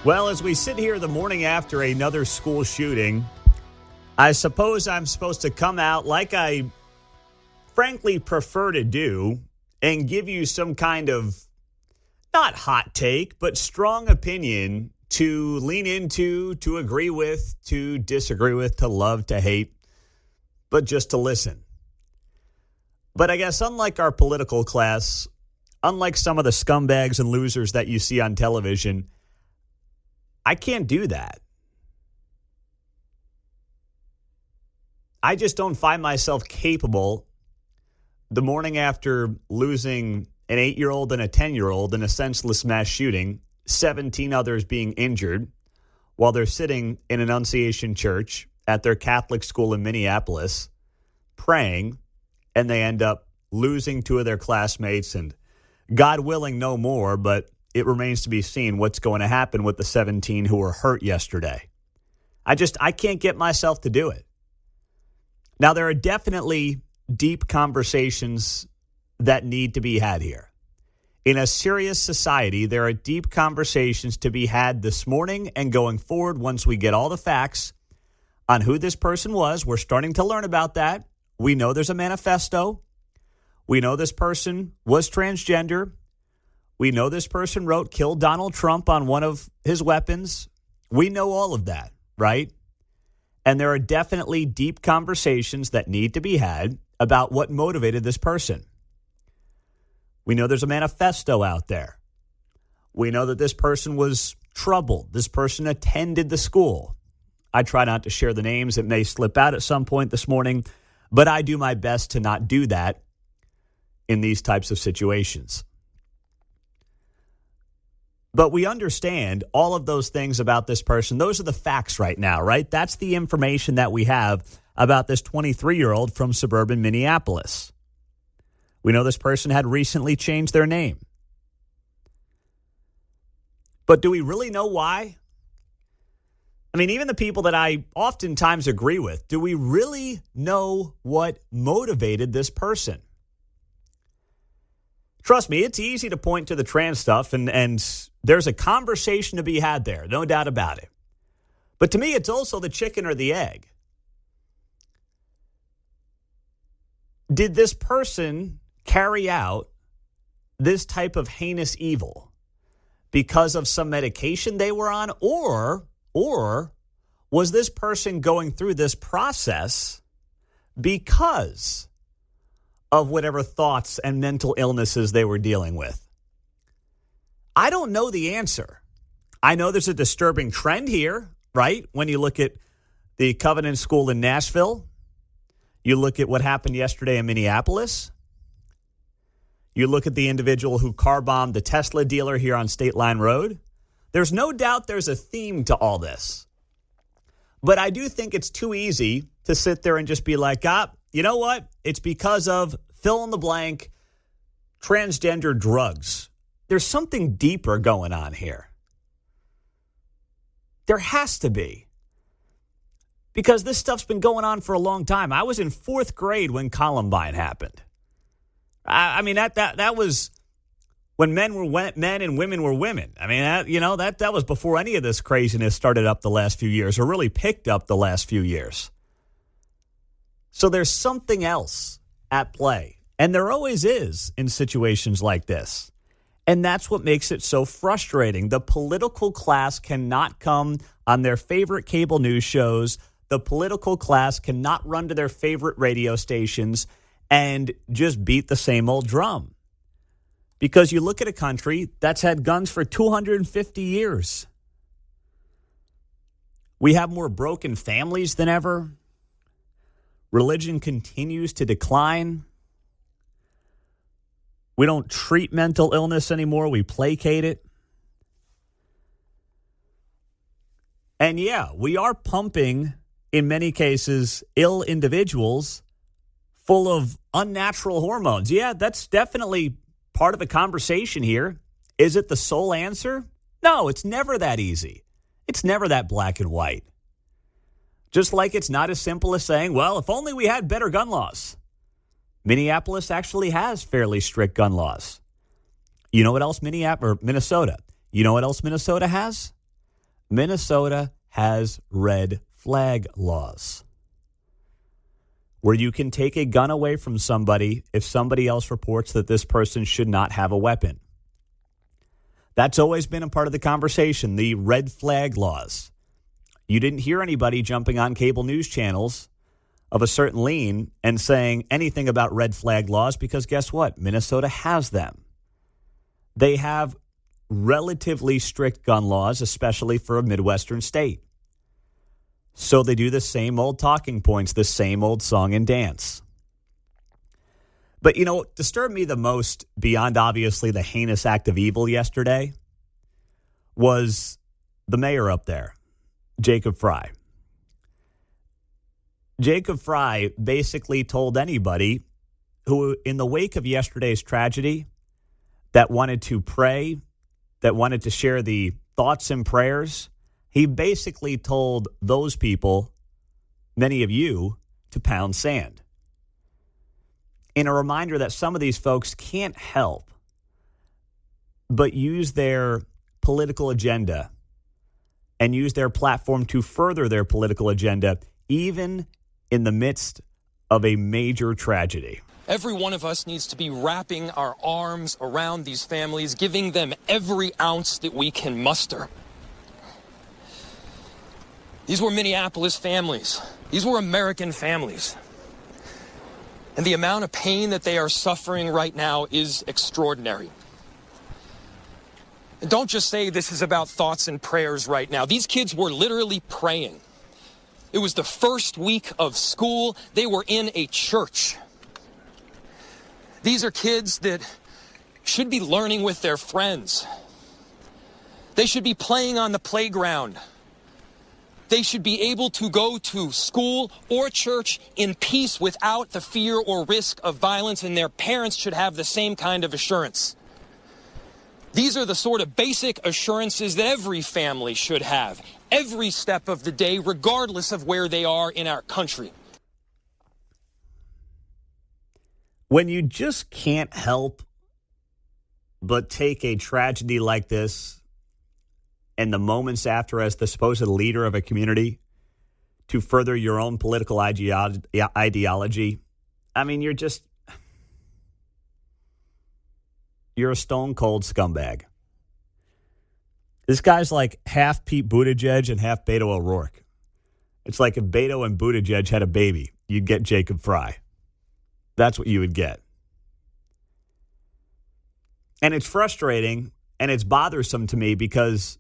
Well, as we sit here the morning after another school shooting, I suppose I'm supposed to come out like I frankly prefer to do and give you some kind of, not hot take, but strong opinion to lean into, to agree with, to disagree with, to love, to hate, but just to listen. But I guess unlike our political class, unlike some of the scumbags and losers that you see on television, I can't do that. I just don't find myself capable the morning after losing an 8-year-old and a 10-year-old in a senseless mass shooting, 17 others being injured, while they're sitting in Annunciation Church at their Catholic school in Minneapolis, praying, and they end up losing 2 of their classmates, and God willing, no more, but it remains to be seen what's going to happen with the 17 who were hurt yesterday. I can't get myself to do it. Now, there are definitely deep conversations that need to be had here. In a serious society, there are deep conversations to be had this morning and going forward once we get all the facts on who this person was. We're starting to learn about that. We know there's a manifesto. We know this person was transgender. We know this person wrote "Kill Donald Trump" on one of his weapons. We know all of that, right? And there are definitely deep conversations that need to be had about what motivated this person. We know there's a manifesto out there. We know that this person was troubled. This person attended the school. I try not to share the names. It may slip out at some point this morning, but I do my best to not do that in these types of situations. But we understand all of those things about this person. Those are the facts right now, right? That's the information that we have about this 23-year-old from suburban Minneapolis. We know this person had recently changed their name. But do we really know why? I mean, even the people that I oftentimes agree with, do we really know what motivated this person? Trust me, it's easy to point to the trans stuff, and there's a conversation to be had there, no doubt about it. But to me, it's also the chicken or the egg. Did this person carry out this type of heinous evil because of some medication they were on, or was this person going through this process because of whatever thoughts and mental illnesses they were dealing with? I don't know the answer. I know there's a disturbing trend here, right? When you look at the Covenant School in Nashville, you look at what happened yesterday in Minneapolis, you look at the individual who car bombed the Tesla dealer here on State Line Road. There's no doubt there's a theme to all this. But I do think it's too easy to sit there and just be like, you know what? It's because of fill in the blank, transgender drugs. There's something deeper going on here. There has to be. Because this stuff's been going on for a long time. I was in 4th grade when Columbine happened. I mean, that was when men were men and women were women. I mean, that was before any of this craziness started up the last few years, or really picked up the last few years. So there's something else at play. And there always is in situations like this. And that's what makes it so frustrating. The political class cannot come on their favorite cable news shows. The political class cannot run to their favorite radio stations and just beat the same old drum. Because you look at a country that's had guns for 250 years. We have more broken families than ever. Religion continues to decline. We don't treat mental illness anymore. We placate it. And yeah, we are pumping, in many cases, ill individuals full of unnatural hormones. Yeah, that's definitely part of the conversation here. Is it the sole answer? No, it's never that easy. It's never that black and white. Just like it's not as simple as saying, well, if only we had better gun laws. Minneapolis actually has fairly strict gun laws. You know what else Minnesota? You know what else Minnesota has? Minnesota has red flag laws where you can take a gun away from somebody if somebody else reports that this person should not have a weapon. That's always been a part of the conversation, the red flag laws. You didn't hear anybody jumping on cable news channels of a certain lean and saying anything about red flag laws because guess what? Minnesota has them. They have relatively strict gun laws, especially for a Midwestern state. So they do the same old talking points, the same old song and dance. But, you know, what disturbed me the most, beyond obviously the heinous act of evil yesterday, was the mayor up there, Jacob Fry. Jacob Fry basically told anybody who, in the wake of yesterday's tragedy, that wanted to pray, that wanted to share the thoughts and prayers, he basically told those people, many of you, to pound sand. In a reminder that some of these folks can't help but use their political agenda and use their platform to further their political agenda, even in the midst of a major tragedy. Every one of us needs to be wrapping our arms around these families, giving them every ounce that we can muster. These were Minneapolis families. These were American families. And the amount of pain that they are suffering right now is extraordinary. And don't just say this is about thoughts and prayers right now. These kids were literally praying. It was the first week of school. They were in a church. These are kids that should be learning with their friends. They should be playing on the playground. They should be able to go to school or church in peace without the fear or risk of violence, and their parents should have the same kind of assurance. These are the sort of basic assurances that every family should have, every step of the day, regardless of where they are in our country. When you just can't help but take a tragedy like this and the moments after as the supposed leader of a community to further your own political ideology, I mean, you're a stone cold scumbag. This guy's like half Pete Buttigieg and half Beto O'Rourke. It's like if Beto and Buttigieg had a baby, you'd get Jacob Fry. That's what you would get. And it's frustrating and it's bothersome to me because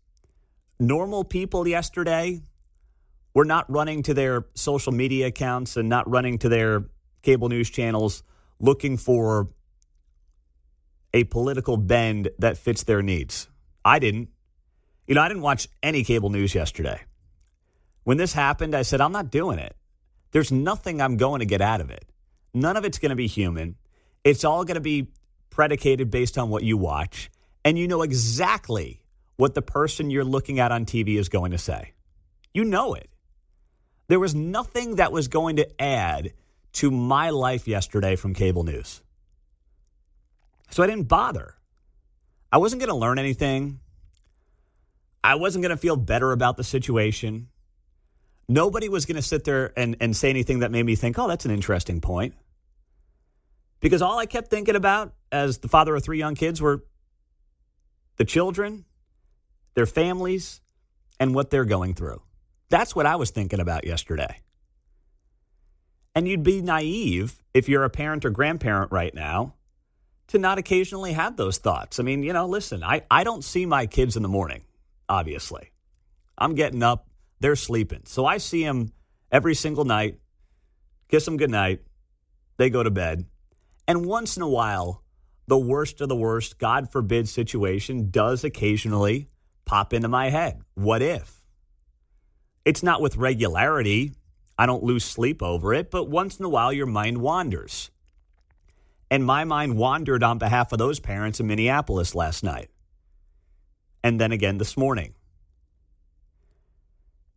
normal people yesterday were not running to their social media accounts and not running to their cable news channels looking for a political bend that fits their needs. I didn't. You know, I didn't watch any cable news yesterday. When this happened, I said, I'm not doing it. There's nothing I'm going to get out of it. None of it's going to be human. It's all going to be predicated based on what you watch. And you know exactly what the person you're looking at on TV is going to say. You know it. There was nothing that was going to add to my life yesterday from cable news. So I didn't bother. I wasn't going to learn anything. I wasn't going to feel better about the situation. Nobody was going to sit there and say anything that made me think, oh, that's an interesting point. Because all I kept thinking about as the father of 3 young kids were the children, their families, and what they're going through. That's what I was thinking about yesterday. And you'd be naive if you're a parent or grandparent right now to not occasionally have those thoughts. I mean, you know, listen, I don't see my kids in the morning, obviously. I'm getting up, they're sleeping. So I see them every single night, kiss them goodnight, they go to bed. And once in a while, the worst of the worst, God forbid, situation does occasionally pop into my head. What if? It's not with regularity. I don't lose sleep over it, but once in a while your mind wanders. And my mind wandered on behalf of those parents in Minneapolis last night. And then again this morning.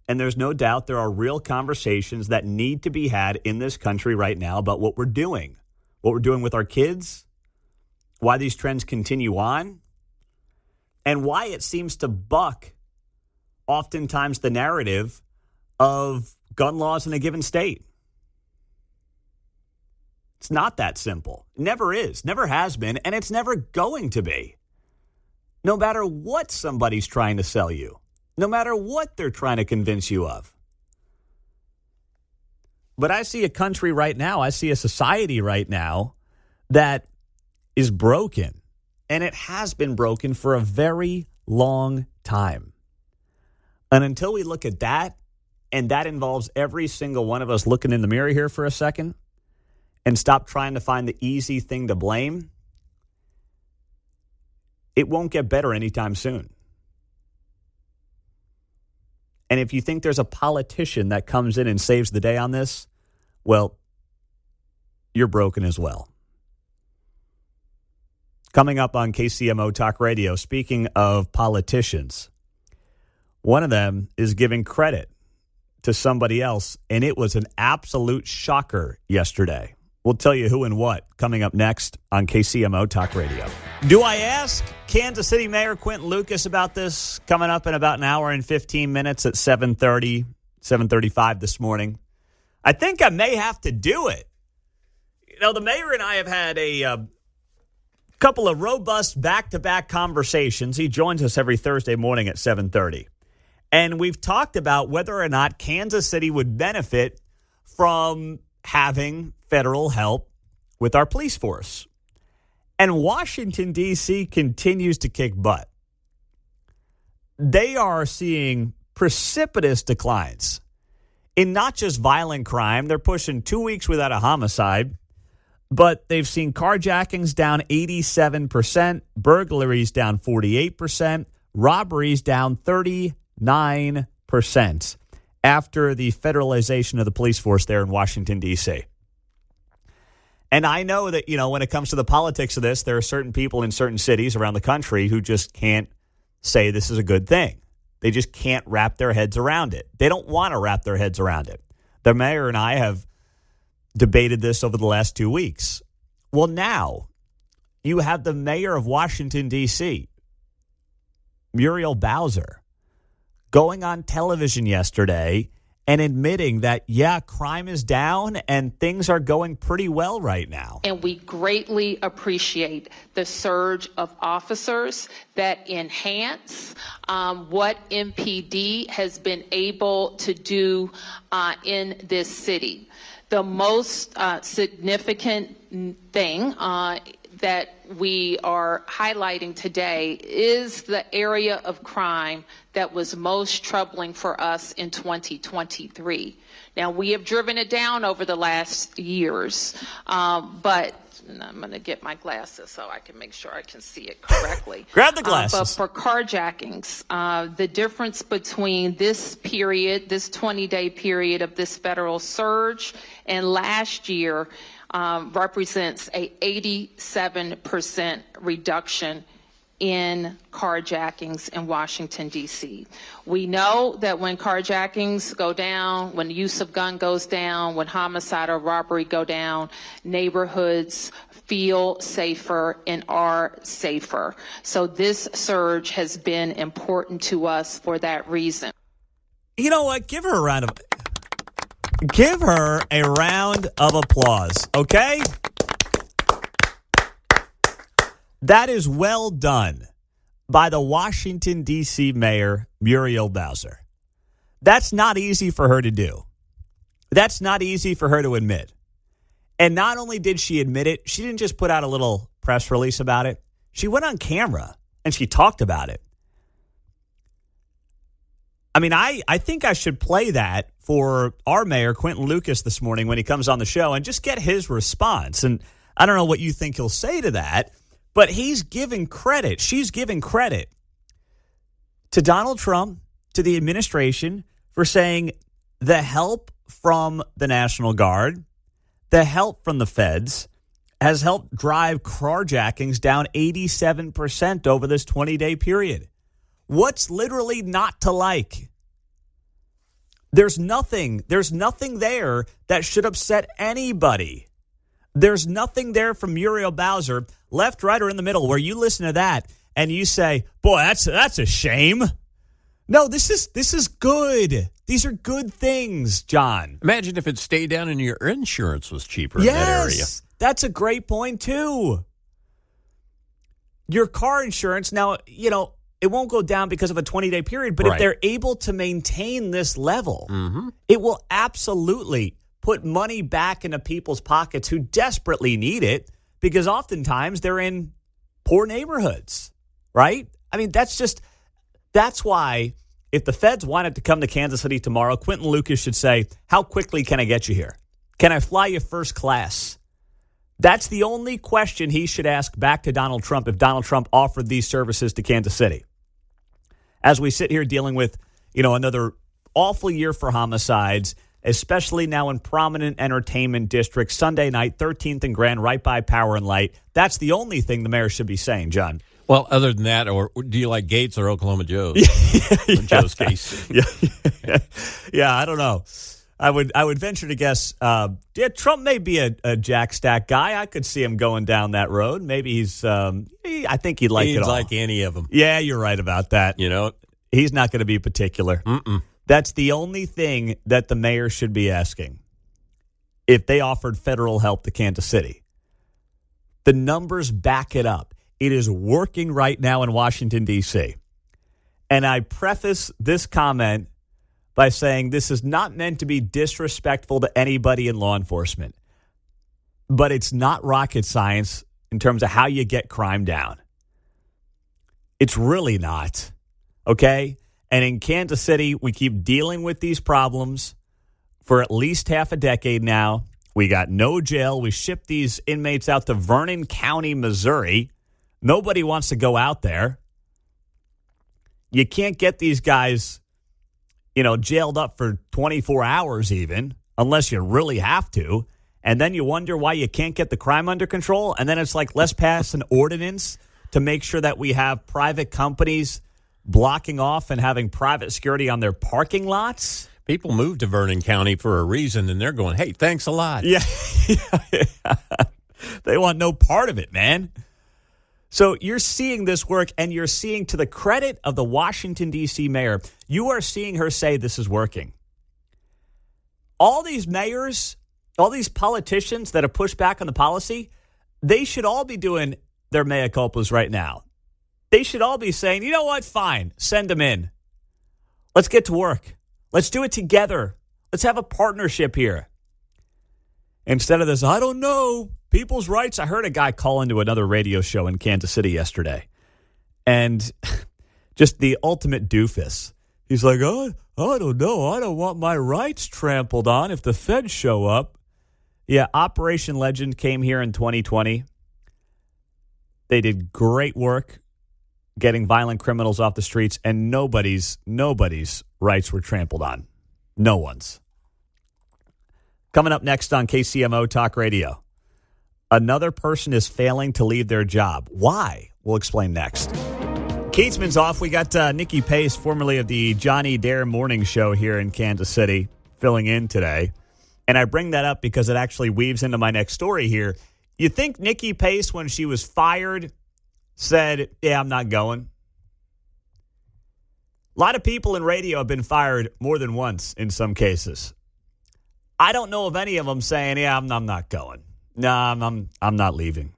And there's no doubt there are real conversations that need to be had in this country right now about what we're doing. What we're doing with our kids, why these trends continue on, and why it seems to buck oftentimes the narrative of gun laws in a given state. It's not that simple. It never is, never has been, and it's never going to be. No matter what somebody's trying to sell you, no matter what they're trying to convince you of. But I see a country right now, I see a society right now that is broken, and it has been broken for a very long time. And until we look at that, and that involves every single one of us looking in the mirror here for a second and stop trying to find the easy thing to blame, it won't get better anytime soon. And if you think there's a politician that comes in and saves the day on this, well, you're broken as well. Coming up on KCMO Talk Radio, speaking of politicians, one of them is giving credit to somebody else, and it was an absolute shocker yesterday. We'll tell you who and what coming up next on KCMO Talk Radio. Do I ask Kansas City Mayor Quinton Lucas about this? Coming up in about an hour and 15 minutes at 7:30, 7:35 this morning. I think I may have to do it. You know, the mayor and I have had a couple of robust back-to-back conversations. He joins us every Thursday morning at 7:30. And we've talked about whether or not Kansas City would benefit from having federal help with our police force. And Washington, D.C. continues to kick butt. They are seeing precipitous declines in not just violent crime. They're pushing 2 weeks without a homicide, but they've seen carjackings down 87%, burglaries down 48%, robberies down 39% after the federalization of the police force there in Washington, D.C. And I know that, you know, when it comes to the politics of this, there are certain people in certain cities around the country who just can't say this is a good thing. They just can't wrap their heads around it. They don't want to wrap their heads around it. The mayor and I have debated this over the last 2 weeks. Well, now you have the mayor of Washington, D.C., Muriel Bowser, going on television yesterday and admitting that, yeah, crime is down and things are going pretty well right now. And we greatly appreciate the surge of officers that enhance what MPD has been able to do in this city. The most significant thing that we are highlighting today is the area of crime that was most troubling for us in 2023. Now, we have driven it down over the last years, but I'm going to get my glasses so I can make sure I can see it correctly. Grab the glasses. But for carjackings, the difference between this period, this 20-day period of this federal surge and last year represents a 87% reduction in carjackings in Washington, D.C. We know that when carjackings go down, when the use of gun goes down, when homicide or robbery go down, neighborhoods feel safer and are safer. So this surge has been important to us for that reason. You know what? Give her a round of applause, okay? That is well done by the Washington, D.C. Mayor, Muriel Bowser. That's not easy for her to do. That's not easy for her to admit. And not only did she admit it, she didn't just put out a little press release about it. She went on camera and she talked about it. I mean, I think I should play that for our mayor, Quinton Lucas, this morning when he comes on the show and just get his response. And I don't know what you think he'll say to that, but he's giving credit. She's giving credit to Donald Trump, to the administration, for saying the help from the National Guard, the help from the feds, has helped drive carjackings down 87% over this 20-day period. What's literally not to like? There's nothing there that should upset anybody. There's nothing there from Muriel Bowser, left, right, or in the middle, where you listen to that and you say, boy, that's a shame. No, this is good. These are good things, John. Imagine if it stayed down and your insurance was cheaper in that area. Yes, that's a great point, too. Your car insurance, now, it won't go down because of a 20-day period, but if they're able to maintain this level, it will absolutely put money back into people's pockets who desperately need it because oftentimes they're in poor neighborhoods, right? I mean, that's why if the feds wanted to come to Kansas City tomorrow, Quentin Lucas should say, how quickly can I get you here? Can I fly you first class? That's the only question he should ask back to Donald Trump if Donald Trump offered these services to Kansas City. As we sit here dealing with, another awful year for homicides, especially now in prominent entertainment districts, Sunday night, 13th and Grand, right by Power and Light. That's the only thing the mayor should be saying, John. Well, other than that, or do you like Gates or Oklahoma Joe's? Or Joe's case. Yeah, I don't know. I would venture to guess, Trump may be a jack stack guy. I could see him going down that road. Maybe I think he'd like it all. He'd like any of them. Yeah, you're right about that. He's not going to be particular. That's the only thing that the mayor should be asking if they offered federal help to Kansas City. The numbers back it up. It is working right now in Washington, D.C. And I preface this comment by saying this is not meant to be disrespectful to anybody in law enforcement. But it's not rocket science in terms of how you get crime down. It's really not. Okay? And in Kansas City, we keep dealing with these problems for at least half a decade now. We got no jail. We shipped these inmates out to Vernon County, Missouri. Nobody wants to go out there. You can't get these guys, jailed up for 24 hours even, unless you really have to. And then you wonder why you can't get the crime under control. And then it's like, let's pass an ordinance to make sure that we have private companies blocking off and having private security on their parking lots. People move to Vernon County for a reason, and they're going, hey, thanks a lot. Yeah. They want no part of it, man. So you're seeing this work, and you're seeing, to the credit of the Washington, D.C. mayor, you are seeing her say this is working. All these mayors, all these politicians that have pushed back on the policy, they should all be doing their mea culpas right now. They should all be saying, you know what, fine, send them in. Let's get to work. Let's do it together. Let's have a partnership here. Instead of this, I don't know, people's rights. I heard a guy call into another radio show in Kansas City yesterday. And just the ultimate doofus. He's like, oh, I don't know. I don't want my rights trampled on if the feds show up. Yeah, Operation Legend came here in 2020. They did great work getting violent criminals off the streets, and nobody's rights were trampled on. No one's. Coming up next on KCMO Talk Radio, another person is failing to leave their job. Why? We'll explain next. Keatsman's off. We got Nikki Pace, formerly of the Johnny Dare Morning Show here in Kansas City, filling in today. And I bring that up because it actually weaves into my next story here. You think Nikki Pace, when she was fired, said, yeah, I'm not going? A lot of people in radio have been fired more than once in some cases. I don't know of any of them saying, yeah, I'm not going. No, I'm not leaving.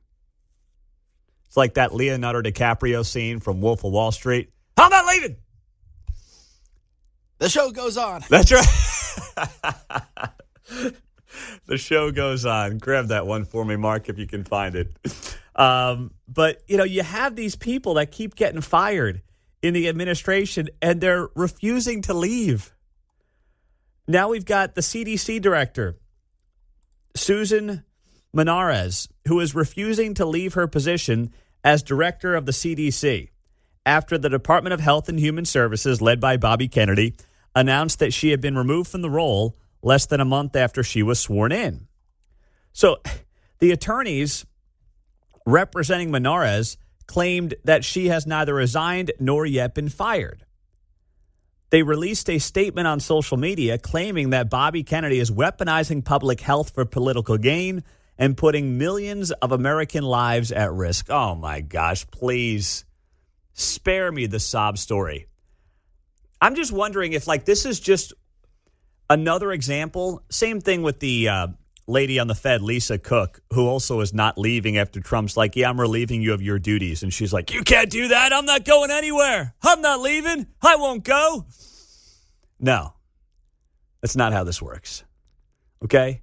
It's like that Leonardo DiCaprio scene from Wolf of Wall Street. I'm not leaving. The show goes on. That's right. The show goes on. Grab that one for me, Mark, if you can find it. But, you have these people that keep getting fired in the administration, and they're refusing to leave. Now we've got the CDC director, Susan Menarez, who is refusing to leave her position as director of the CDC after the Department of Health and Human Services, led by Bobby Kennedy, announced that she had been removed from the role less than a month after she was sworn in. So the attorneys representing Menarez claimed that she has neither resigned nor yet been fired. They released a statement on social media claiming that Bobby Kennedy is weaponizing public health for political gain and putting millions of American lives at risk. Oh, my gosh, please spare me the sob story. I'm just wondering if, like, this is just another example. Same thing with the lady on the Fed, Lisa Cook, who also is not leaving after Trump's like, yeah, I'm relieving you of your duties. And she's like, you can't do that. I'm not going anywhere. I'm not leaving. I won't go. No, that's not how this works. Okay?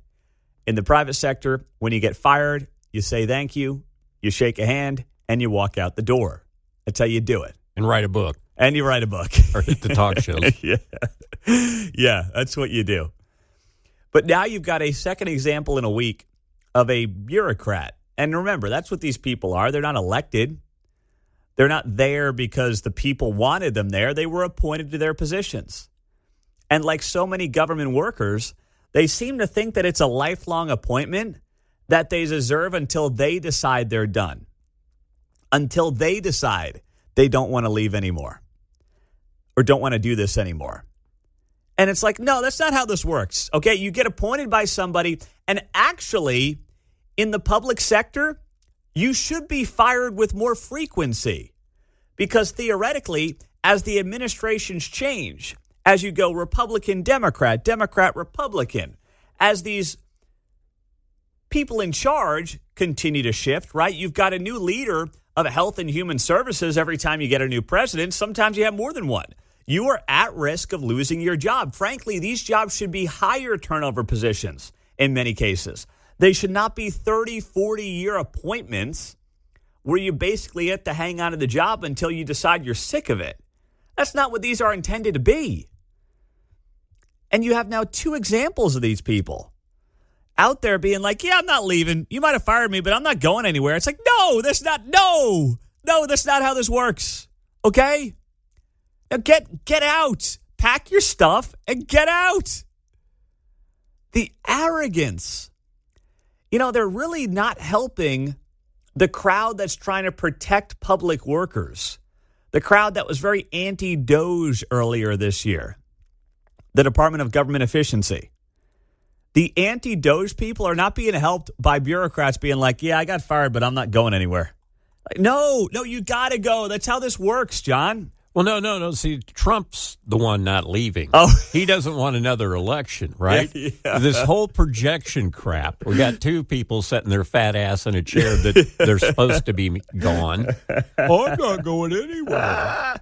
In the private sector, when you get fired, you say thank you, you shake a hand, and you walk out the door. That's how you do it. And write a book. And you write a book. Or hit the talk shows. Yeah, that's what you do. But now you've got a second example in a week of a bureaucrat. And remember, that's what these people are. They're not elected. They're not there because the people wanted them there. They were appointed to their positions. And like so many government workers, they seem to think that it's a lifelong appointment that they deserve until they decide they're done. Until they decide they don't want to leave anymore or don't want to do this anymore. And it's like, no, that's not how this works. Okay, you get appointed by somebody, and actually, in the public sector, you should be fired with more frequency because theoretically, as the administrations change, as you go Republican, Democrat, Democrat, Republican, as these people in charge continue to shift, right? You've got a new leader of Health and Human Services every time you get a new president. Sometimes you have more than one. You are at risk of losing your job. Frankly, these jobs should be higher turnover positions in many cases. They should not be 30, 40-year appointments where you basically have to hang on to the job until you decide you're sick of it. That's not what these are intended to be. And you have now two examples of these people out there being like, yeah, I'm not leaving. You might have fired me, but I'm not going anywhere. It's like, no, that's not how this works. Okay? Now get out. Pack your stuff and get out. The arrogance. You know, they're really not helping the crowd that's trying to protect public workers. The crowd that was very anti-DOGE earlier this year. The Department of Government Efficiency. The anti-DOGE people are not being helped by bureaucrats being like, yeah, I got fired, but I'm not going anywhere. Like, no, you got to go. That's how this works, John. Well, no. See, Trump's the one not leaving. Oh. He doesn't want another election, right? Yeah. This whole projection crap. We got two people setting their fat ass in a chair that they're supposed to be gone. Oh, I'm not going anywhere.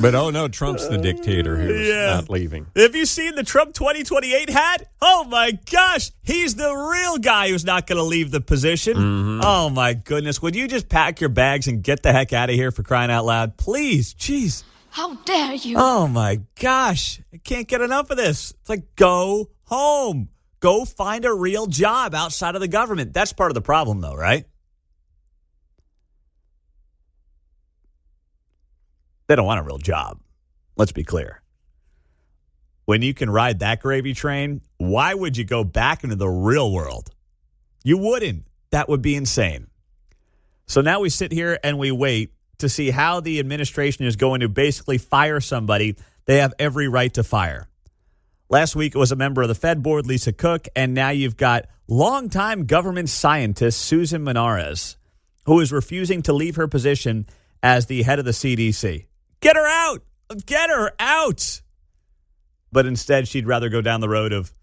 But, oh, no, Trump's the dictator who's not leaving. Have you seen the Trump 2028 hat? Oh, my gosh. He's the real guy who's not going to leave the position. Mm-hmm. Oh, my goodness. Would you just pack your bags and get the heck out of here for crying out loud? Please. Jeez. How dare you? Oh, my gosh. I can't get enough of this. It's like, go home. Go find a real job outside of the government. That's part of the problem, though, right? They don't want a real job. Let's be clear. When you can ride that gravy train, why would you go back into the real world? You wouldn't. That would be insane. So now we sit here and we wait to see how the administration is going to basically fire somebody they have every right to fire. Last week, it was a member of the Fed board, Lisa Cook, and now you've got longtime government scientist Susan Menares, who is refusing to leave her position as the head of the CDC. Get her out! Get her out! But instead, she'd rather go down the road of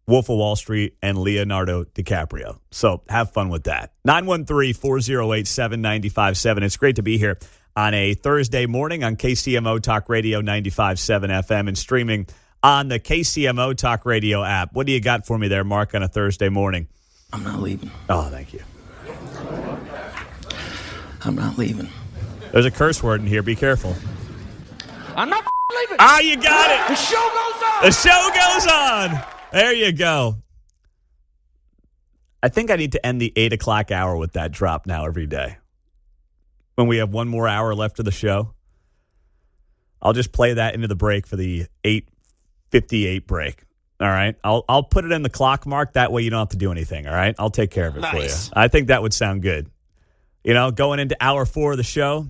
Wolf of Wall Street and Leonardo DiCaprio. So have fun with that. 913-408-7957. It's great to be here on a Thursday morning on KCMO Talk Radio 95.7 FM and streaming on the KCMO Talk Radio app. What do you got for me there, Mark, on a Thursday morning? I'm not leaving. Oh, thank you. I'm not leaving. There's a curse word in here. Be careful. I'm not leaving. Ah, you got it. The show goes on. The show goes on. There you go. I think I need to end the 8 o'clock hour with that drop now every day. When we have one more hour left of the show, I'll just play that into the break for the 8:58 break. All right? I'll put it in the clock mark. That way you don't have to do anything. All right? I'll take care of it for you. I think that would sound good. You know, going into hour 4 of the show,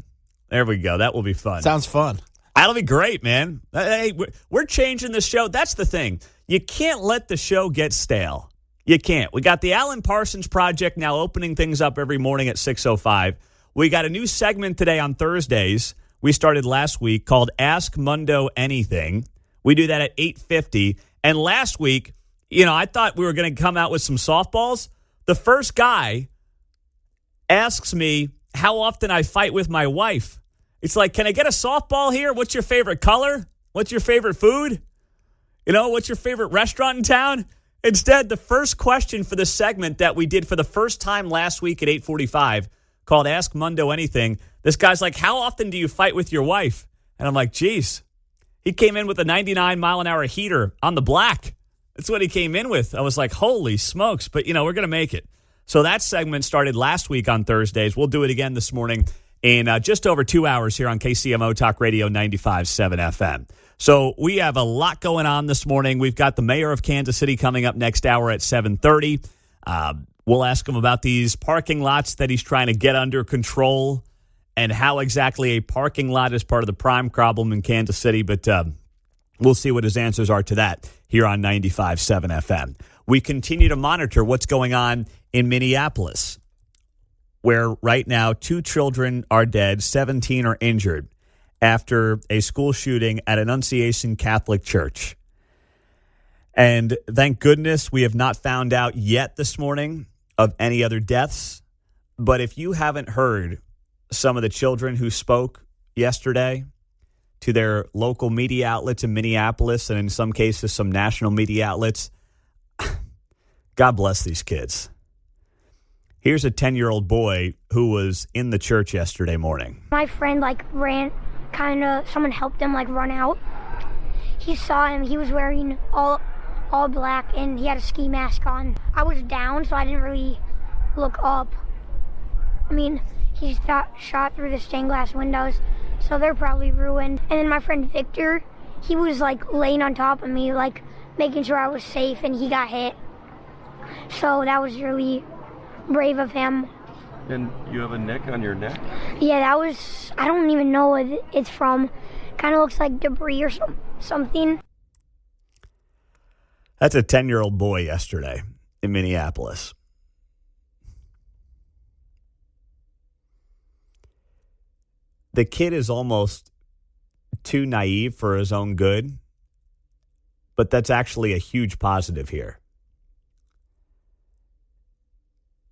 there we go. That will be fun. Sounds fun. That'll be great, man. Hey, we're changing the show. That's the thing. You can't let the show get stale. You can't. We got the Alan Parsons Project now opening things up every morning at 6:05. We got a new segment today on Thursdays we started last week called Ask Mundo Anything. We do that at 8:50. And last week, I thought we were going to come out with some softballs. The first guy asks me how often I fight with my wife. It's like, can I get a softball here? What's your favorite color? What's your favorite food? What's your favorite restaurant in town? Instead, the first question for the segment that we did for the first time last week at 8:45 called Ask Mundo Anything. This guy's like, how often do you fight with your wife? And I'm like, geez. He came in with a 99-mile-an-hour heater on the black. That's what he came in with. I was like, holy smokes. But, we're going to make it. So that segment started last week on Thursdays. We'll do it again this morning in just over 2 hours here on KCMO Talk Radio 95.7 FM. So we have a lot going on this morning. We've got the mayor of Kansas City coming up next hour at 7:30. We'll ask him about these parking lots that he's trying to get under control and how exactly a parking lot is part of the prime problem in Kansas City. But we'll see what his answers are to that here on 95.7 FM. We continue to monitor what's going on in Minneapolis, where right now 2 children are dead, 17 are injured after a school shooting at Annunciation Catholic Church. And thank goodness we have not found out yet this morning of any other deaths. But if you haven't heard some of the children who spoke yesterday to their local media outlets in Minneapolis and in some cases some national media outlets, God bless these kids. Here's a 10-year-old boy who was in the church yesterday morning. My friend ran, someone helped him run out. He saw him. He was wearing all black and he had a ski mask on. I was down, so I didn't really look up. He shot through the stained glass windows, so they're probably ruined. And then my friend Victor, he was laying on top of me, making sure I was safe, and he got hit. So that was really brave of him. And you have a nick on your neck? Yeah, I don't even know what it's from. Kind of looks like debris or something. That's a 10-year-old boy yesterday in Minneapolis. The kid is almost too naive for his own good, but that's actually a huge positive here.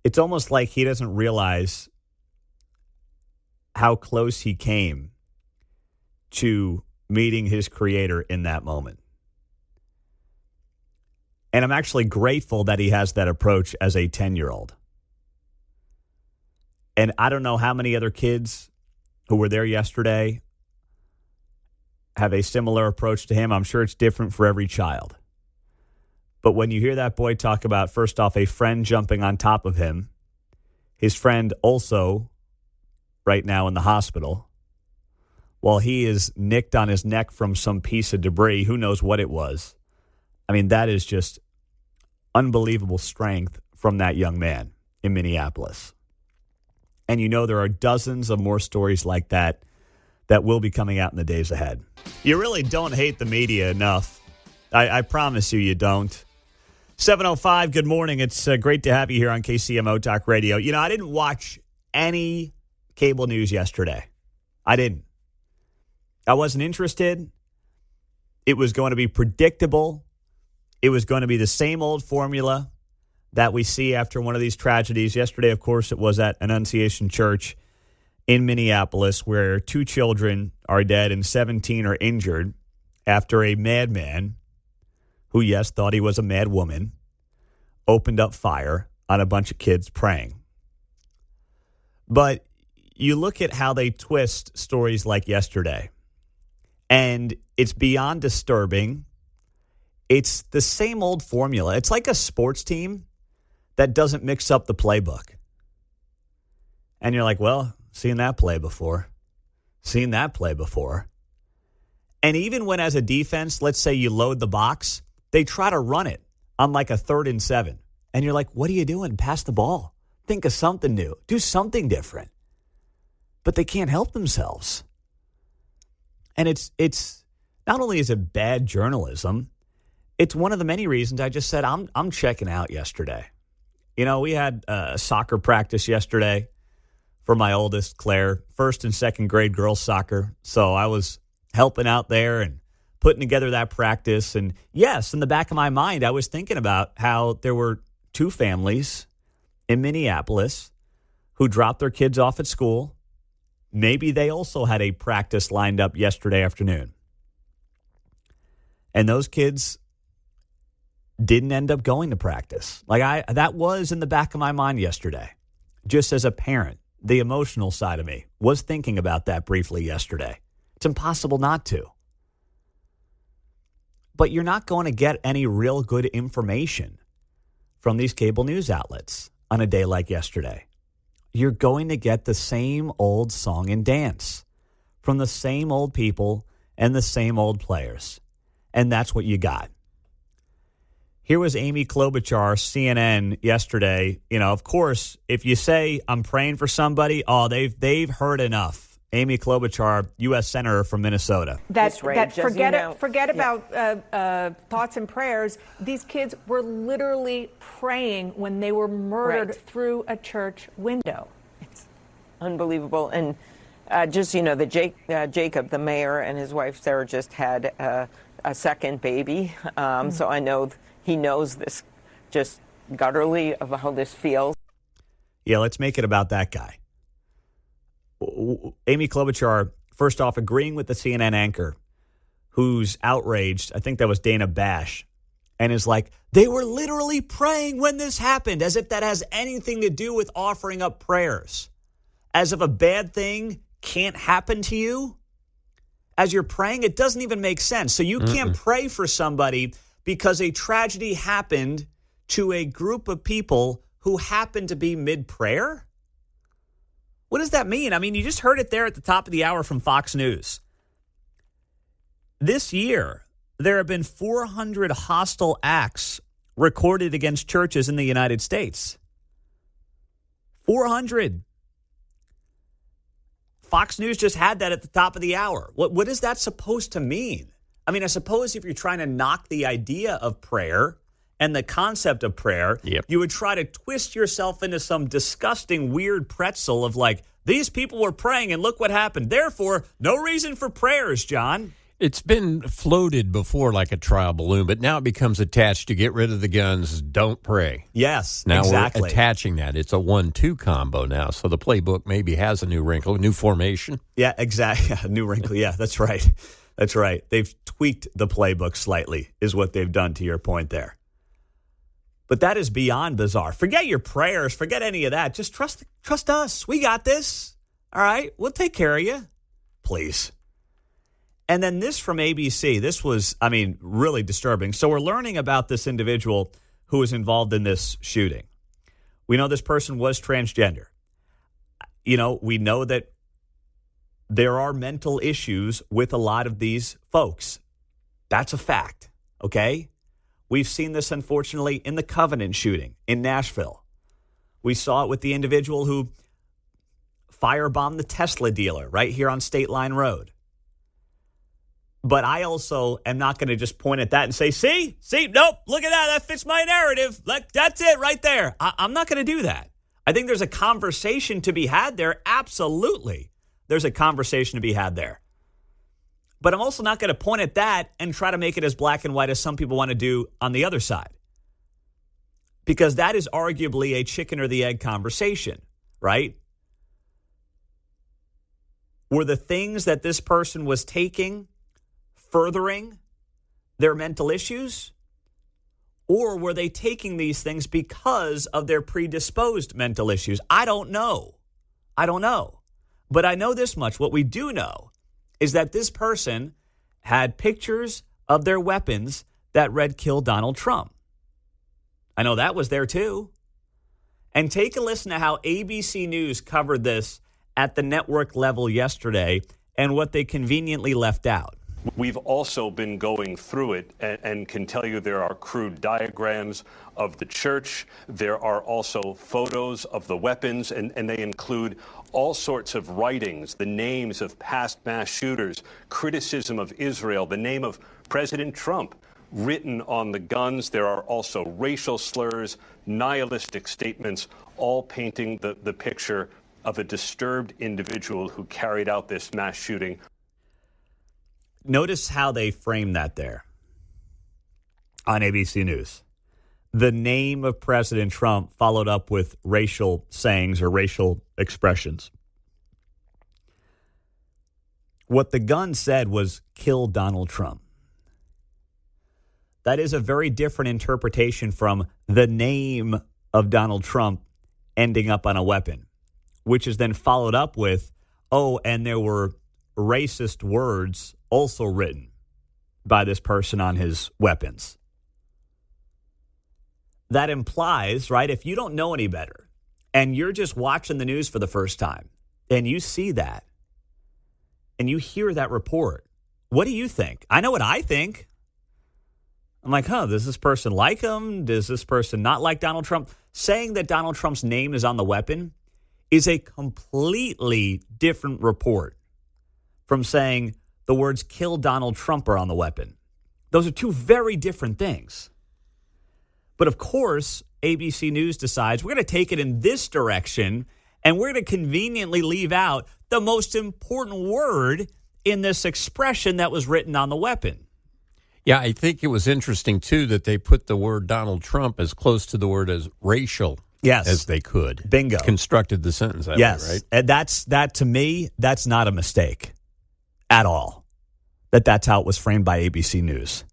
It's almost like he doesn't realize how close he came to meeting his creator in that moment. And I'm actually grateful that he has that approach as a 10-year-old. And I don't know how many other kids who were there yesterday have a similar approach to him. I'm sure it's different for every child. But when you hear that boy talk about, first off, a friend jumping on top of him, his friend also right now in the hospital, while he is nicked on his neck from some piece of debris, who knows what it was. That is just unbelievable strength from that young man in Minneapolis. And there are dozens of more stories like that will be coming out in the days ahead. You really don't hate the media enough. I promise you don't. 7:05, good morning. It's great to have you here on KCMO Talk Radio. I didn't watch any cable news yesterday. I didn't. I wasn't interested. It was going to be predictable. It was going to be the same old formula that we see after one of these tragedies. Yesterday, of course, it was at Annunciation Church in Minneapolis where 2 children are dead and 17 are injured after a madman who, yes, thought he was a mad woman, opened up fire on a bunch of kids praying. But you look at how they twist stories like yesterday, and it's beyond disturbing. It's the same old formula. It's like a sports team that doesn't mix up the playbook. And you're like, well, seen that play before. Seen that play before. And even when as a defense, let's say you load the box, they try to run it on a 3rd and 7. And you're like, what are you doing? Pass the ball. Think of something new. Do something different. But they can't help themselves. And it's not only is it bad journalism, it's one of the many reasons I just said I'm checking out yesterday. We had a soccer practice yesterday for my oldest, Claire, first and second grade girls soccer. So I was helping out there and putting together that practice. And yes, in the back of my mind, I was thinking about how there were two families in Minneapolis who dropped their kids off at school. Maybe they also had a practice lined up yesterday afternoon. And those kids didn't end up going to practice. That was in the back of my mind yesterday. Just as a parent, the emotional side of me was thinking about that briefly yesterday. It's impossible not to. But you're not going to get any real good information from these cable news outlets on a day like yesterday. You're going to get the same old song and dance from the same old people and the same old players. And that's what you got. Here was Amy Klobuchar, CNN, yesterday. You know, of course, if you say I'm praying for somebody, they've heard enough. Amy Klobuchar, U.S. Senator from Minnesota. Forget about thoughts and prayers. These kids were literally praying when they were murdered through a church window. It's unbelievable. And Jacob, the mayor, and his wife Sarah just had a second baby. So I know he knows this just gutturally of how this feels. Yeah, let's make it about that guy. Amy Klobuchar, first off, agreeing with the CNN anchor who's outraged. I think that was Dana Bash. And is like, they were literally praying when this happened, as if that has anything to do with offering up prayers. As if a bad thing can't happen to you as you're praying. It doesn't even make sense. So you can't pray for somebody because a tragedy happened to a group of people who happened to be mid-prayer? What does that mean? I mean, you just heard it there at the top of the hour from Fox News. This year, there have been 400 hostile acts recorded against churches in the United States. 400. Fox News just had that at the top of the hour. What is that supposed to mean? I mean, I suppose if you're trying to knock the idea of prayer and the concept of prayer, you would try to twist yourself into some disgusting, weird pretzel of like, these people were praying and look what happened. Therefore, no reason for prayers, John. It's been floated before like a trial balloon, but now it becomes attached to get rid of the guns, don't pray. Yes, now exactly. We're attaching that. It's a 1-2 combo now, so the playbook maybe has a new wrinkle, a new formation. Yeah, exactly. A new wrinkle. Yeah, that's right. That's right. They've tweaked the playbook slightly is what they've done, to your point there. But that is beyond bizarre. Forget your prayers. Forget any of that. Just trust us. We got this. All right? We'll take care of you. Please. And then this from ABC. This was, really disturbing. So we're learning about this individual who was involved in this shooting. We know this person was transgender. You know, we know that there are mental issues with a lot of these folks. That's a fact, okay? We've seen this, unfortunately, in the Covenant shooting in Nashville. We saw it with the individual who firebombed the Tesla dealer right here on State Line Road. But I also am not going to just point at that and say, see, nope, look at that. That fits my narrative. That's it right there. I'm not going to do that. I think there's a conversation to be had there. Absolutely. There's a conversation to be had there. But I'm also not going to point at that and try to make it as black and white as some people want to do on the other side. Because that is arguably a chicken or the egg conversation, right? Were the things that this person was taking furthering their mental issues? Or were they taking these things because of their predisposed mental issues? I don't know. But I know this much. What we do know is that this person had pictures of their weapons that read "Kill Donald Trump." I know that was there too. And take a listen to how ABC News covered this at the network level yesterday and what they conveniently left out. We've also been going through it and can tell you there are crude diagrams of the church. There are also photos of the weapons, and they include all sorts of writings, the names of past mass shooters, criticism of Israel, the name of President Trump written on the guns. There are also racial slurs, nihilistic statements, all painting the picture of a disturbed individual who carried out this mass shooting. Notice how they frame that there on ABC News. The name of President Trump followed up with racial sayings or racial expressions. What the gun said was, kill Donald Trump. That is a very different interpretation from the name of Donald Trump ending up on a weapon, which is then followed up with, oh, and there were racist words also written by this person on his weapons. That implies, right, if you don't know any better and you're just watching the news for the first time and you see that and you hear that report, what do you think? I know what I think. I'm like, does this person like him? Does this person not like Donald Trump? Saying that Donald Trump's name is on the weapon is a completely different report from saying the words kill Donald Trump are on the weapon. Those are two very different things. But of course, ABC News decides we're going to take it in this direction and we're going to conveniently leave out the most important word in this expression that was written on the weapon. Yeah, I think it was interesting, too, that they put the word Donald Trump as close to the word as racial as they could. Bingo. Constructed the sentence that way, right? And that, to me, that's not a mistake at all. That's how it was framed by ABC News.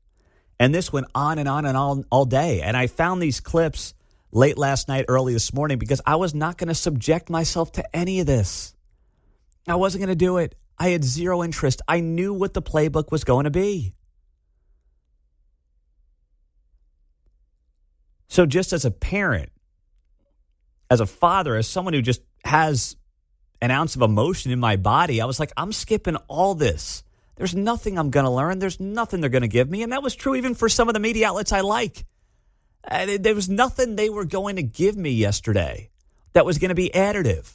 And this went on and on and on all day. And I found these clips late last night, early this morning, because I was not going to subject myself to any of this. I wasn't going to do it. I had zero interest. I knew what the playbook was going to be. So just as a parent, as a father, as someone who just has an ounce of emotion in my body, I was like, I'm skipping all this. There's nothing I'm going to learn. There's nothing they're going to give me. And that was true even for some of the media outlets I like. There was nothing they were going to give me yesterday that was going to be additive.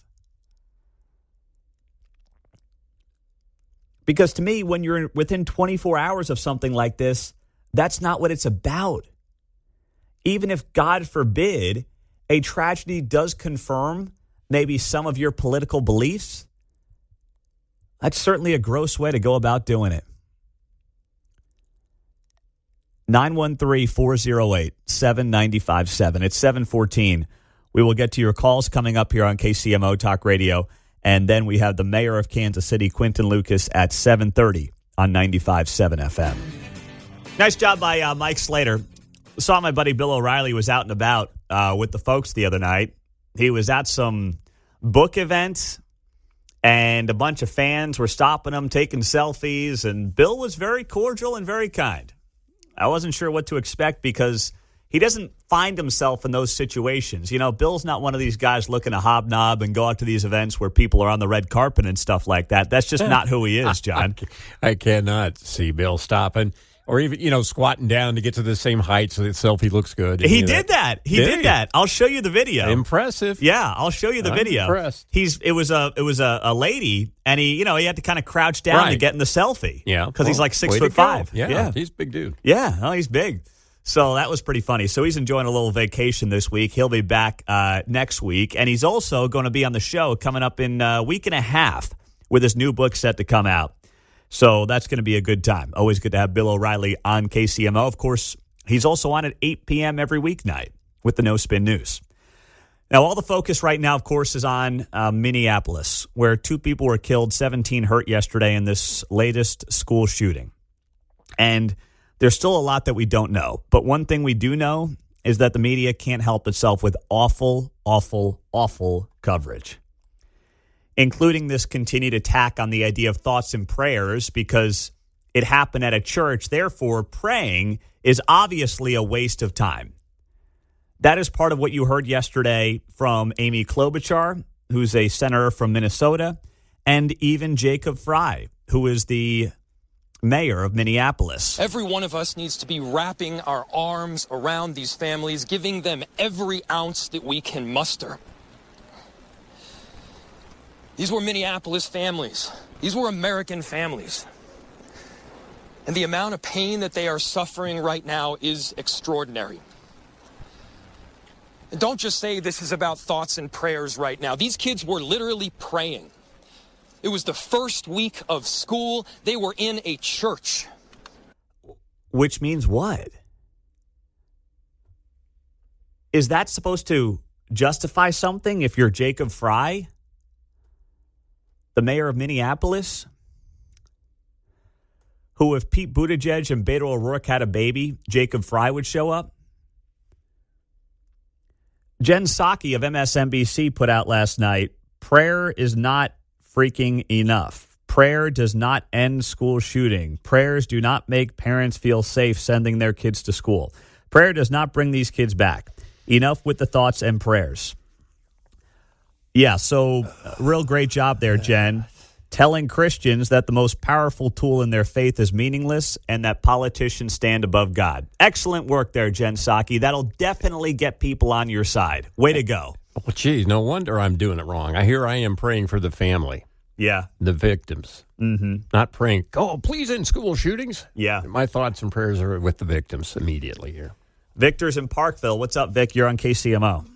Because to me, when you're within 24 hours of something like this, that's not what it's about. Even if, God forbid, a tragedy does confirm maybe some of your political beliefs, that's certainly a gross way to go about doing it. 913-408-7957. It's 7:14. We will get to your calls coming up here on KCMO Talk Radio. And then we have the mayor of Kansas City, Quinton Lucas, at 7:30 on 95.7 FM. Nice job by Mike Slater. Saw my buddy Bill O'Reilly was out and about with the folks the other night. He was at some book event, and a bunch of fans were stopping him, taking selfies, and Bill was very cordial and very kind. I wasn't sure what to expect because he doesn't find himself in those situations. You know, Bill's not one of these guys looking to hobnob and go out to these events where people are on the red carpet and stuff like that. That's just not who he is, John. I cannot see Bill stopping. Or even, squatting down to get to the same height so the selfie looks good. He did that. He did that. I'll show you the video. Impressive. Yeah, I'll show you the video. Impressed. It was a lady, and he had to kind of crouch down to get in the selfie. Yeah, because he's like 6'5". Yeah, he's a big dude. Yeah, he's big. So that was pretty funny. So he's enjoying a little vacation this week. He'll be back next week, and he's also going to be on the show coming up in a week and a half with his new book set to come out. So that's going to be a good time. Always good to have Bill O'Reilly on KCMO. Of course, he's also on at 8 p.m. every weeknight with the No Spin News. Now, all the focus right now, of course, is on Minneapolis, where 2 people were killed, 17 hurt yesterday in this latest school shooting. And there's still a lot that we don't know. But one thing we do know is that the media can't help itself with awful, awful, awful coverage, including this continued attack on the idea of thoughts and prayers because it happened at a church. Therefore, praying is obviously a waste of time. That is part of what you heard yesterday from Amy Klobuchar, who's a senator from Minnesota, and even Jacob Frey, who is the mayor of Minneapolis. Every one of us needs to be wrapping our arms around these families, giving them every ounce that we can muster. These were Minneapolis families. These were American families. And the amount of pain that they are suffering right now is extraordinary. Don't just say this is about thoughts and prayers right now. These kids were literally praying. It was the first week of school. They were in a church. Which means what? Is that supposed to justify something if you're Jacob Fry, the mayor of Minneapolis, who if Pete Buttigieg and Beto O'Rourke had a baby, Jacob Fry would show up? Jen Psaki of MSNBC put out last night, prayer is not freaking enough. Prayer does not end school shooting. Prayers do not make parents feel safe sending their kids to school. Prayer does not bring these kids back. Enough with the thoughts and prayers. Yeah, so real great job there, Jen. Telling Christians that the most powerful tool in their faith is meaningless and that politicians stand above God. Excellent work there, Jen Psaki. That'll definitely get people on your side. Way to go. Well, geez, no wonder I'm doing it wrong. I am praying for the family. Yeah. The victims. Mm-hmm. Not praying, please end school shootings. Yeah. My thoughts and prayers are with the victims immediately here. Victor's in Parkville. What's up, Vic? You're on KCMO.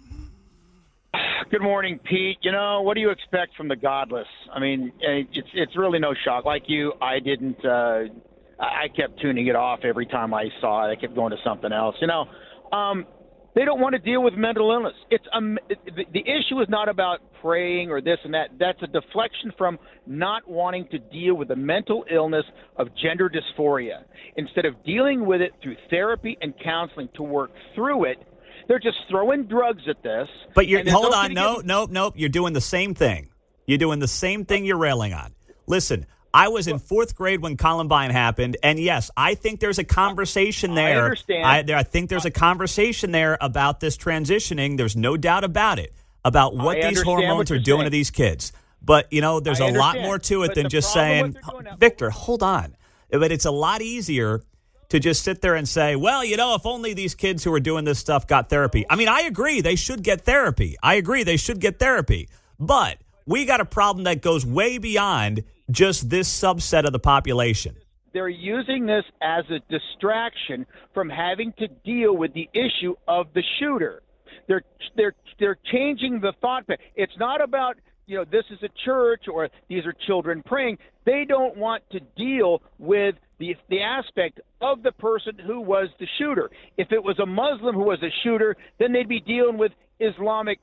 Good morning, Pete. You know, what do you expect from the godless? I mean, it's really no shock. Like you, I didn't. I kept tuning it off every time I saw it. I kept going to something else. You know, they don't want to deal with mental illness. The issue is not about praying or this and that. That's a deflection from not wanting to deal with the mental illness of gender dysphoria. Instead of dealing with it through therapy and counseling to work through it, they're just throwing drugs at this. But hold on. Nope. You're doing the same thing. You're doing the same thing you're railing on. Listen, I was in fourth grade when Columbine happened, and yes, I think there's a conversation there. I understand. I think there's a conversation there about this transitioning. There's no doubt about it, about what these hormones are doing to these kids. But, there's a lot more to it than just saying, Victor, hold on. But it's a lot easier to just sit there and say, well, if only these kids who are doing this stuff got therapy. I mean, I agree they should get therapy. But we got a problem that goes way beyond just this subset of the population. They're using this as a distraction from having to deal with the issue of the shooter. They're changing the thought. It's not about, this is a church or these are children praying. They don't want to deal with the aspect of the person who was the shooter. If it was a Muslim who was a shooter, then they'd be dealing with Islamic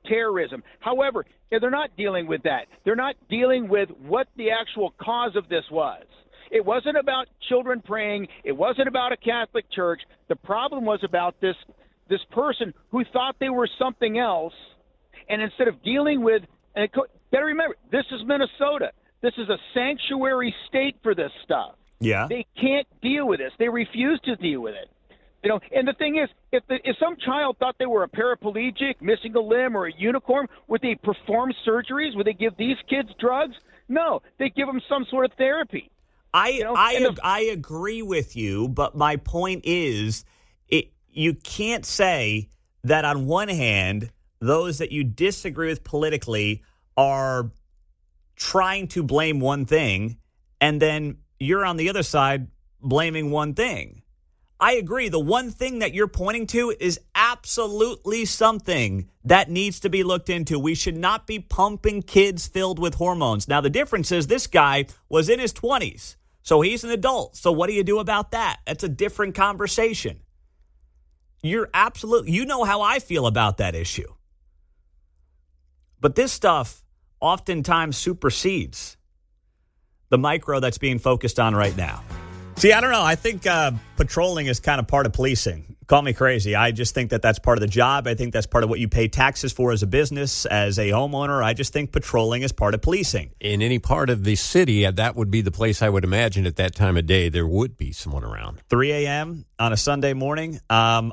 terrorism. However, they're not dealing with that. They're not dealing with what the actual cause of this was. It wasn't about children praying. It wasn't about a Catholic church. The problem was about this person who thought they were something else, and instead of dealing with, and better remember, this is Minnesota. This is a sanctuary state for this stuff. Yeah. They can't deal with this. They refuse to deal with it. And the thing is, if some child thought they were a paraplegic, missing a limb, or a unicorn, would they perform surgeries? Would they give these kids drugs? No, they give them some sort of therapy. I agree with you, but my point is, you can't say that on one hand, those that you disagree with politically are trying to blame one thing, and then you're on the other side blaming one thing. I agree. The one thing that you're pointing to is absolutely something that needs to be looked into. We should not be pumping kids filled with hormones. Now, the difference is this guy was in his 20s, so he's an adult. So what do you do about that? That's a different conversation. You know how I feel about that issue. But this stuff oftentimes supersedes the micro that's being focused on right now. See, I don't know. I think patrolling is kind of part of policing. Call me crazy. I just think that that's part of the job. I think that's part of what you pay taxes for as a business, as a homeowner. I just think patrolling is part of policing. In any part of the city, that would be the place I would imagine at that time of day there would be someone around. 3 a.m. on a Sunday morning. I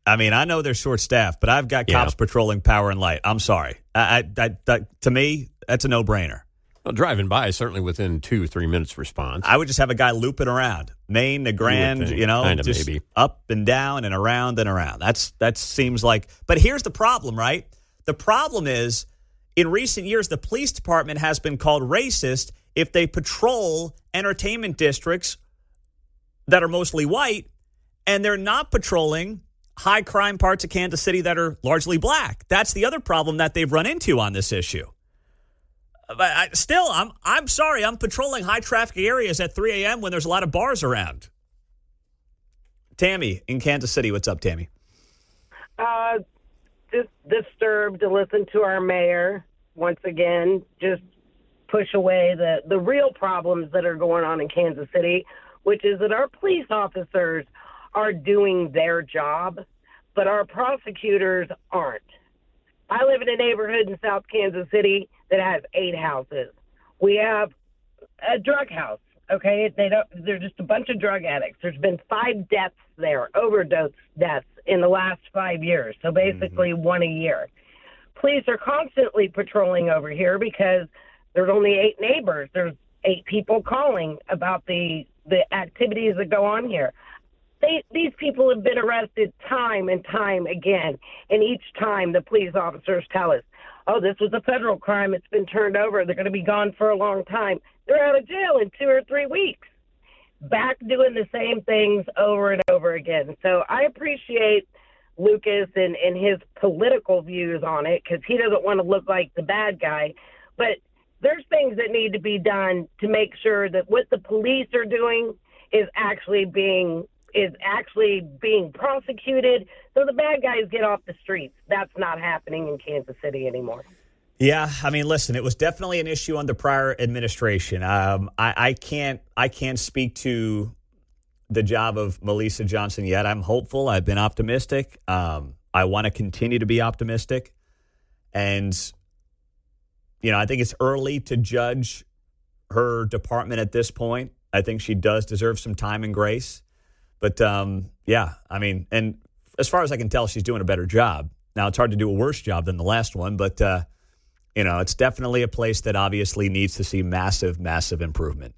know they're short-staffed, but I've got cops patrolling Power and Light. I'm sorry. To me, that's a no-brainer. Well, driving by, certainly within 2-3 minutes response. I would just have a guy looping around Maine to Grand, just maybe up and down and around and around. That seems like. But here's the problem, right? The problem is, in recent years, the police department has been called racist if they patrol entertainment districts that are mostly white, and they're not patrolling high crime parts of Kansas City that are largely black. That's the other problem that they've run into on this issue. But I'm sorry. I'm patrolling high traffic areas at 3 a.m. when there's a lot of bars around. Tammy in Kansas City. What's up, Tammy? Just disturbed to listen to our mayor once again just push away the real problems that are going on in Kansas City, which is that our police officers are doing their job, but our prosecutors aren't. I live in a neighborhood in South Kansas City that has 8 houses. We have a drug house, okay? They're just a bunch of drug addicts. There's been 5 deaths there, overdose deaths in the last 5 years, so basically one a year. Police are constantly patrolling over here because there's only 8 neighbors. There's 8 people calling about the activities that go on here. These people have been arrested time and time again, and each time the police officers tell us, oh, this was a federal crime. It's been turned over. They're going to be gone for a long time. They're out of jail in 2 or 3 weeks. Back doing the same things over and over again. So I appreciate Lucas and his political views on it because he doesn't want to look like the bad guy. But there's things that need to be done to make sure that what the police are doing is actually being prosecuted so the bad guys get off the streets. That's not happening in Kansas City anymore. Yeah, I mean, listen, it was definitely an issue under prior administration. I can't speak to the job of Melissa Johnson yet. I'm hopeful. I've been optimistic. I want to continue to be optimistic. And, I think it's early to judge her department at this point. I think she does deserve some time and grace. But, yeah, I mean, and as far as I can tell, she's doing a better job. Now, it's hard to do a worse job than the last one, but, it's definitely a place that obviously needs to see massive, massive improvement.